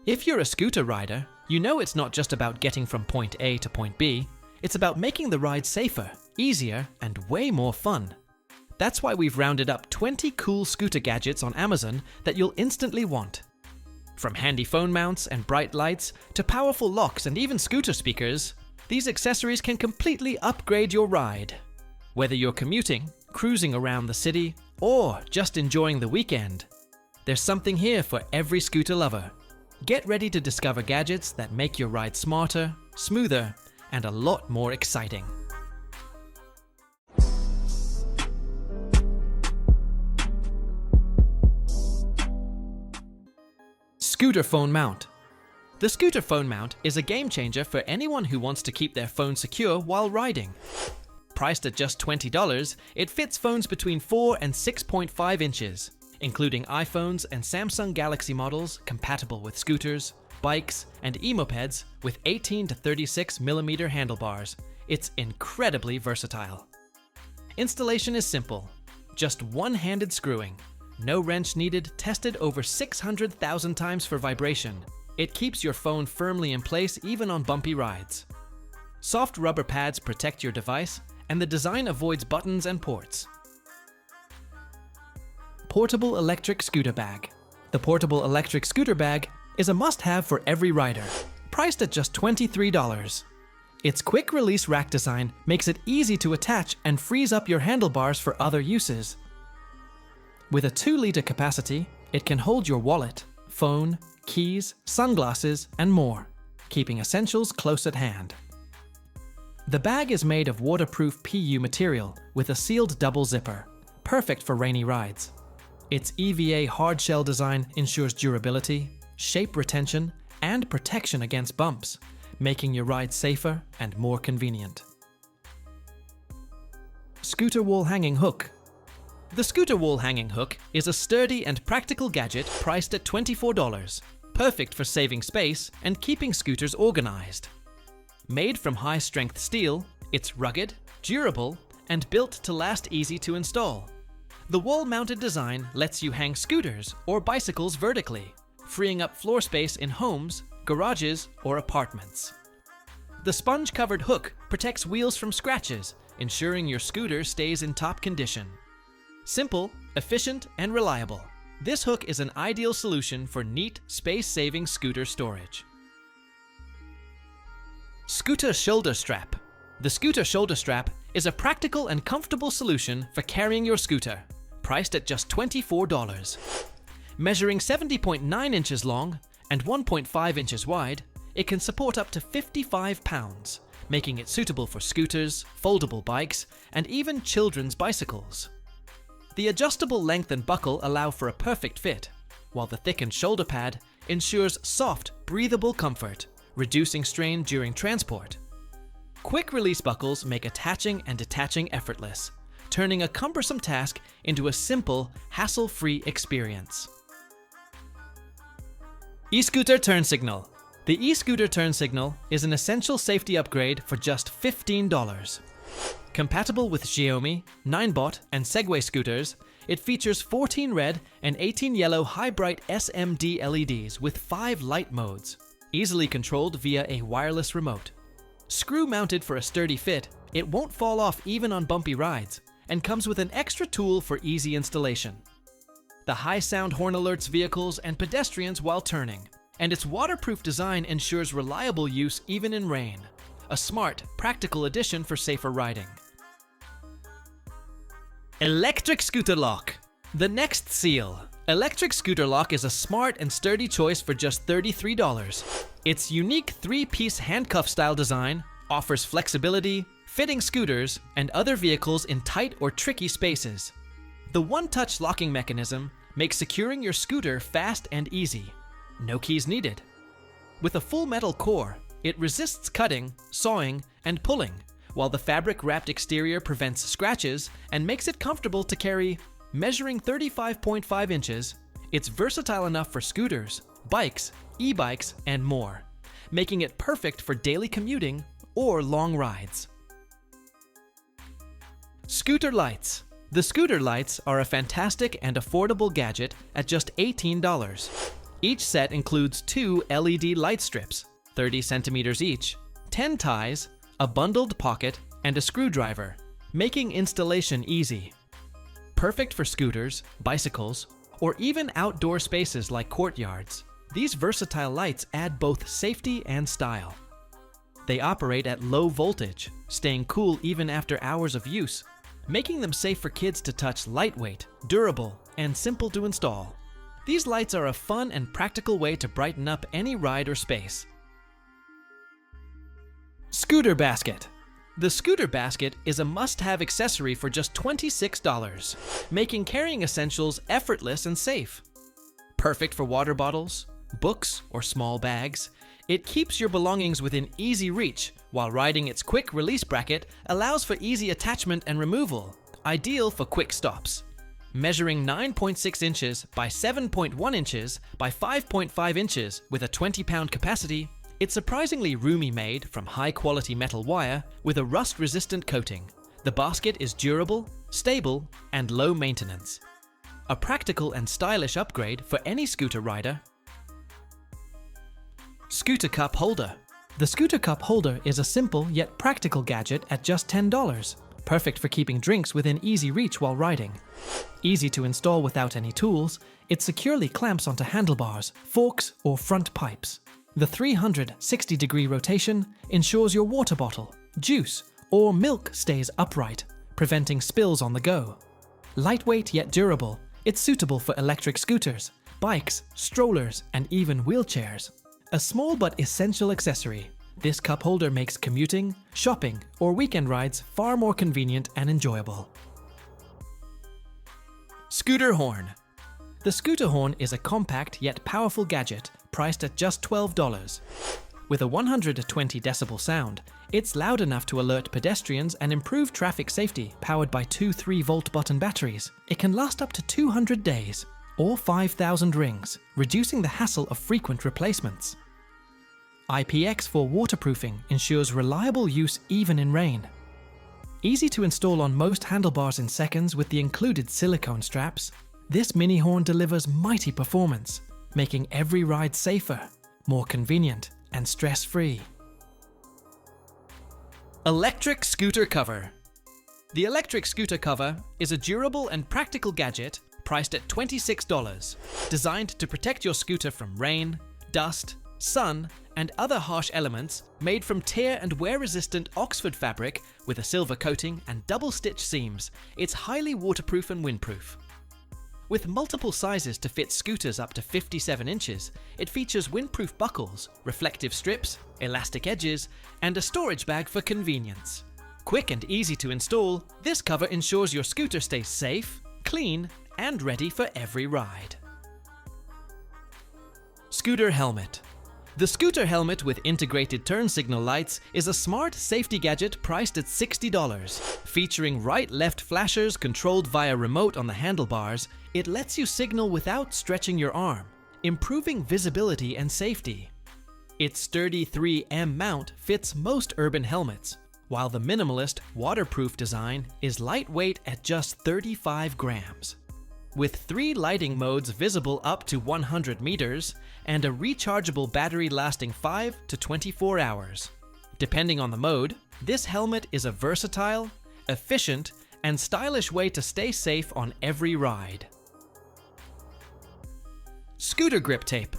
If you're a scooter rider, you know it's not just about getting from point A to point B, it's about making the ride safer, easier, and way more fun. That's why we've rounded up 20 cool scooter gadgets on Amazon that you'll instantly want. From handy phone mounts and bright lights to powerful locks and even scooter speakers, these accessories can completely upgrade your ride. Whether you're commuting, cruising around the city, or just enjoying the weekend, there's something here for every scooter lover. Get ready to discover gadgets that make your ride smarter, smoother, and a lot more exciting. Scooter phone mount. The scooter phone mount is a game changer for anyone who wants to keep their phone secure while riding. Priced at just $20, it fits phones between 4 and 6.5 inches, including iPhones and Samsung Galaxy models compatible with scooters, bikes, and e-mopeds with 18 to 36 millimeter handlebars. It's incredibly versatile. Installation is simple, just one-handed screwing. No wrench needed, tested over 600,000 times for vibration. It keeps your phone firmly in place even on bumpy rides. Soft rubber pads protect your device, and the design avoids buttons and ports. Portable electric scooter bag. The portable electric scooter bag is a must-have for every rider, priced at just $23. Its quick-release rack design makes it easy to attach and frees up your handlebars for other uses. With a 2-liter capacity, it can hold your wallet, phone, keys, sunglasses, and more, keeping essentials close at hand. The bag is made of waterproof PU material with a sealed double zipper, perfect for rainy rides. Its EVA hard-shell design ensures durability, shape retention, and protection against bumps, making your ride safer and more convenient. Scooter wall hanging hook. The scooter wall hanging hook is a sturdy and practical gadget priced at $24, perfect for saving space and keeping scooters organized. Made from high-strength steel, it's rugged, durable, and built to last easy to install. The wall-mounted design lets you hang scooters or bicycles vertically, freeing up floor space in homes, garages, or apartments. The sponge-covered hook protects wheels from scratches, ensuring your scooter stays in top condition. Simple, efficient, and reliable, this hook is an ideal solution for neat, space-saving scooter storage. Scooter shoulder strap. The scooter shoulder strap is a practical and comfortable solution for carrying your scooter, priced at just $24. Measuring 70.9 inches long and 1.5 inches wide, it can support up to 55 pounds, making it suitable for scooters, foldable bikes, and even children's bicycles. The adjustable length and buckle allow for a perfect fit, while the thickened shoulder pad ensures soft, breathable comfort, reducing strain during transport. Quick-release buckles make attaching and detaching effortless, turning a cumbersome task into a simple, hassle-free experience. E-scooter turn signal. The e-scooter turn signal is an essential safety upgrade for just $15. Compatible with Xiaomi, Ninebot, and Segway scooters, it features 14 red and 18 yellow high-bright SMD LEDs with 5 light modes, easily controlled via a wireless remote. Screw-mounted for a sturdy fit, it won't fall off even on bumpy rides, and comes with an extra tool for easy installation. The high-sound horn alerts vehicles and pedestrians while turning, and its waterproof design ensures reliable use even in rain. A smart, practical addition for safer riding. Electric scooter lock. The next seal. Electric scooter lock is a smart and sturdy choice for just $33. Its unique 3-piece handcuff-style design offers flexibility, fitting scooters and other vehicles in tight or tricky spaces. The one-touch locking mechanism makes securing your scooter fast and easy. No keys needed. With a full metal core, it resists cutting, sawing, and pulling, while the fabric-wrapped exterior prevents scratches and makes it comfortable to carry. Measuring 35.5 inches, it's versatile enough for scooters, bikes, e-bikes, and more, making it perfect for daily commuting or long rides. Scooter lights. The scooter lights are a fantastic and affordable gadget at just $18. Each set includes 2 LED light strips, 30 centimeters each, 10 ties, a bundled pocket, and a screwdriver, making installation easy. Perfect for scooters, bicycles, or even outdoor spaces like courtyards. These versatile lights add both safety and style. They operate at low voltage, staying cool even after hours of use, making them safe for kids to touch. Lightweight, durable, and simple to install. These lights are a fun and practical way to brighten up any ride or space. Scooter basket. The scooter basket is a must-have accessory for just $26, making carrying essentials effortless and safe. Perfect for water bottles, books, or small bags, it keeps your belongings within easy reach, while riding its quick release bracket allows for easy attachment and removal, ideal for quick stops. Measuring 9.6 inches by 7.1 inches by 5.5 inches with a 20-pound capacity, it's surprisingly roomy, made from high-quality metal wire with a rust-resistant coating. The basket is durable, stable, and low maintenance. A practical and stylish upgrade for any scooter rider. Scooter cup holder. The scooter cup holder is a simple yet practical gadget at just $10. Perfect for keeping drinks within easy reach while riding. Easy to install without any tools, it securely clamps onto handlebars, forks, or front pipes. The 360-degree rotation ensures your water bottle, juice, or milk stays upright, preventing spills on the go. Lightweight yet durable, it's suitable for electric scooters, bikes, strollers, and even wheelchairs. A small but essential accessory, this cup holder makes commuting, shopping, or weekend rides far more convenient and enjoyable. Scooter horn. The scooter horn is a compact yet powerful gadget priced at just $12. With a 120 decibel sound, it's loud enough to alert pedestrians and improve traffic safety. Powered by 2 3-volt button batteries, it can last up to 200 days or 5,000 rings, reducing the hassle of frequent replacements. IPX for waterproofing ensures reliable use even in rain. Easy to install on most handlebars in seconds with the included silicone straps, this mini horn delivers mighty performance, making every ride safer, more convenient, and stress-free. Electric scooter cover. The electric scooter cover is a durable and practical gadget priced at $26, designed to protect your scooter from rain, dust, sun, and other harsh elements. Made from tear and wear-resistant Oxford fabric with a silver coating and double-stitch seams, it's highly waterproof and windproof. With multiple sizes to fit scooters up to 57 inches, it features windproof buckles, reflective strips, elastic edges, and a storage bag for convenience. Quick and easy to install, this cover ensures your scooter stays safe, clean, and ready for every ride. Scooter helmet. The scooter helmet with integrated turn signal lights is a smart safety gadget priced at $60. Featuring right-left flashers controlled via remote on the handlebars, it lets you signal without stretching your arm, improving visibility and safety. Its sturdy 3M mount fits most urban helmets, while the minimalist, waterproof design is lightweight at just 35 grams. With 3 lighting modes visible up to 100 meters and a rechargeable battery lasting 5 to 24 hours. Depending on the mode, this helmet is a versatile, efficient, and stylish way to stay safe on every ride. Scooter grip tape.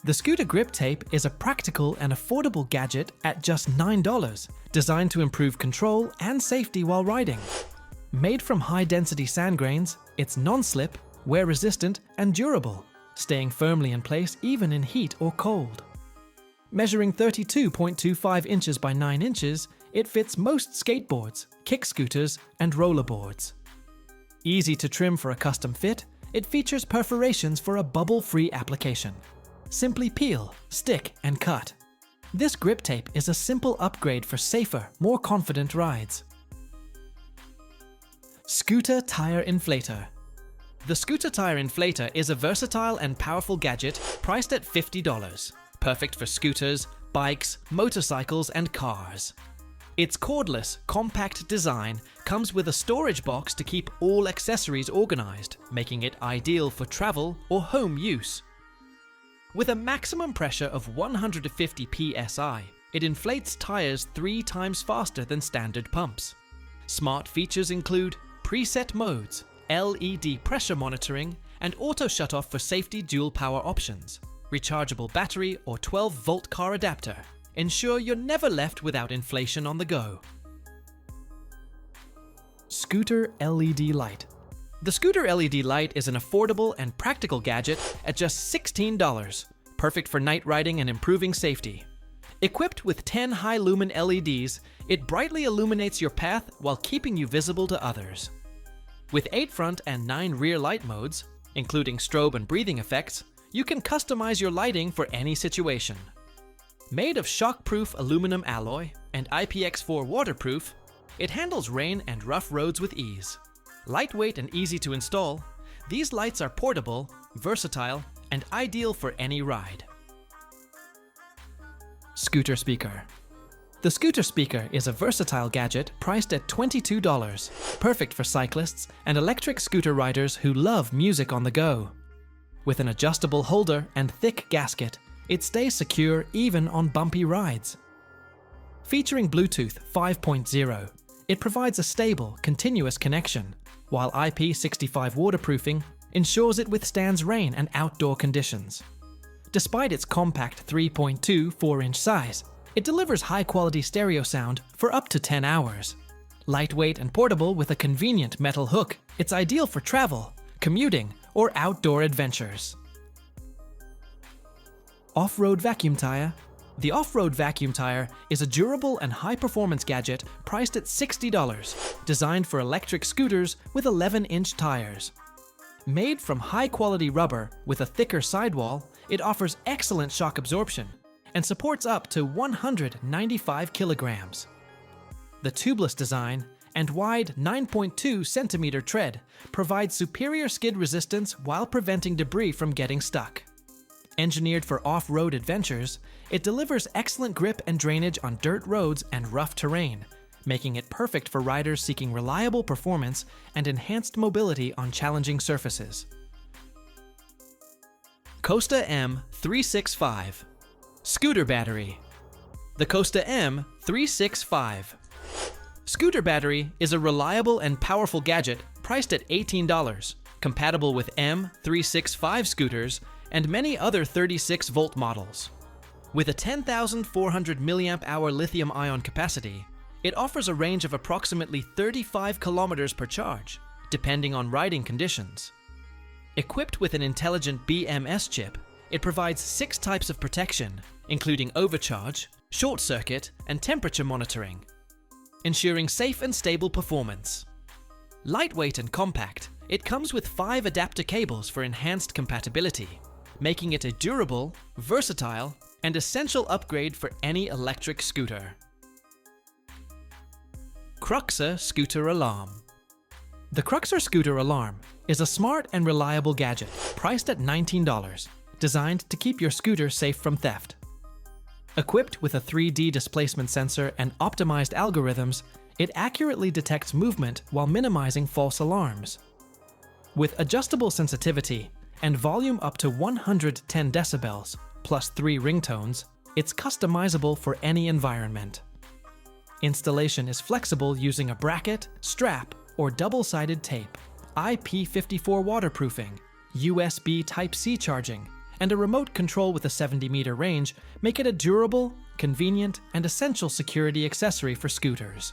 The scooter grip tape is a practical and affordable gadget at just $9, designed to improve control and safety while riding. Made from high-density sand grains, it's non-slip, wear-resistant, and durable, staying firmly in place even in heat or cold. Measuring 32.25 inches by 9 inches, it fits most skateboards, kick scooters, and rollerboards. Easy to trim for a custom fit, it features perforations for a bubble-free application. Simply peel, stick, and cut. This grip tape is a simple upgrade for safer, more confident rides. Scooter tire inflator. The scooter tire inflator is a versatile and powerful gadget priced at $50, perfect for scooters, bikes, motorcycles, and cars. Its cordless, compact design comes with a storage box to keep all accessories organized, making it ideal for travel or home use. With a maximum pressure of 150 psi, it inflates tires 3 times faster than standard pumps. Smart features include preset modes, LED pressure monitoring, and auto shutoff for safety dual power options, rechargeable battery or 12-volt car adapter. Ensure you're never left without inflation on the go. Scooter LED light. The scooter LED light is an affordable and practical gadget at just $16, perfect for night riding and improving safety. Equipped with 10 high-lumen LEDs, it brightly illuminates your path while keeping you visible to others. With 8 front and 9 rear light modes, including strobe and breathing effects, you can customize your lighting for any situation. Made of shockproof aluminum alloy and IPX4 waterproof, it handles rain and rough roads with ease. Lightweight and easy to install, these lights are portable, versatile, and ideal for any ride. Scooter speaker. The scooter speaker is a versatile gadget priced at $22, perfect for cyclists and electric scooter riders who love music on the go. With an adjustable holder and thick gasket, it stays secure even on bumpy rides. Featuring Bluetooth 5.0, it provides a stable, continuous connection, while IP65 waterproofing ensures it withstands rain and outdoor conditions. Despite its compact 3.2 4-inch size, it delivers high-quality stereo sound for up to 10 hours. Lightweight and portable with a convenient metal hook, it's ideal for travel, commuting, or outdoor adventures. Off-road vacuum tire. The off-road vacuum tire is a durable and high-performance gadget priced at $60, designed for electric scooters with 11-inch tires. Made from high-quality rubber with a thicker sidewall, it offers excellent shock absorption and supports up to 195 kilograms. The tubeless design and wide 9.2 centimeter tread provides superior skid resistance while preventing debris from getting stuck. Engineered for off-road adventures, it delivers excellent grip and drainage on dirt roads and rough terrain, making it perfect for riders seeking reliable performance and enhanced mobility on challenging surfaces. COASTA M365 Scooter battery. The COASTA M365 Scooter battery is a reliable and powerful gadget priced at $18, compatible with M365 scooters and many other 36-volt models. With a 10,400 mAh lithium-ion capacity, it offers a range of approximately 35 kilometers per charge, depending on riding conditions. Equipped with an intelligent BMS chip, it provides 6 types of protection, including overcharge, short circuit, and temperature monitoring, ensuring safe and stable performance. Lightweight and compact, it comes with 5 adapter cables for enhanced compatibility, making it a durable, versatile, and essential upgrade for any electric scooter. Cruxer Scooter Alarm. The Cruxer Scooter Alarm is a smart and reliable gadget priced at $19, designed to keep your scooter safe from theft. Equipped with a 3D displacement sensor and optimized algorithms, it accurately detects movement while minimizing false alarms. With adjustable sensitivity and volume up to 110 decibels, plus 3 ringtones, it's customizable for any environment. Installation is flexible using a bracket, strap, or double-sided tape. IP54 waterproofing, USB Type-C charging, and a remote control with a 70-meter range make it a durable, convenient, and essential security accessory for scooters.